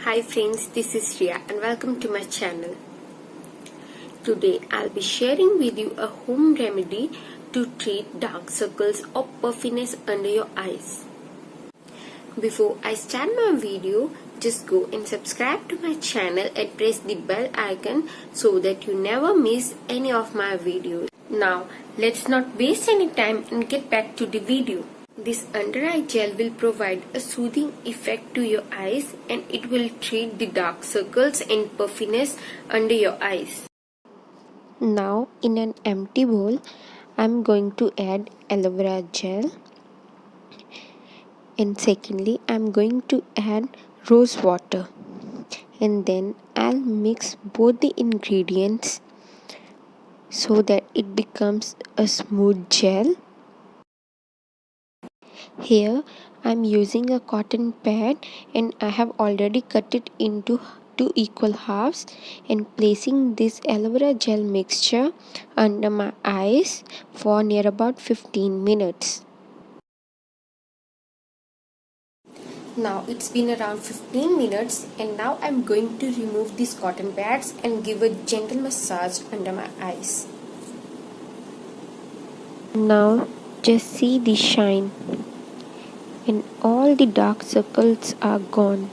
Hi friends, this is Ria and welcome to my channel. Today I'll be sharing with you a home remedy to treat dark circles or puffiness under your eyes. Before I start my video, just go and subscribe to my channel and press the bell icon so that you never miss any of my videos. Now let's not waste any time and get back to the video. This under eye gel will provide a soothing effect to your eyes and it will treat the dark circles and puffiness under your eyes. Now in an empty bowl, I'm going to add aloe vera gel, and secondly I'm going to add rose water, and then I'll mix both the ingredients so that it becomes a smooth gel. Here I'm using a cotton pad and I have already cut it into two equal halves and placing this aloe vera gel mixture under my eyes for near about 15 minutes. Now it's been around 15 minutes and now I'm going to remove these cotton pads and give a gentle massage under my eyes. Now just see the shine and all the dark circles are gone.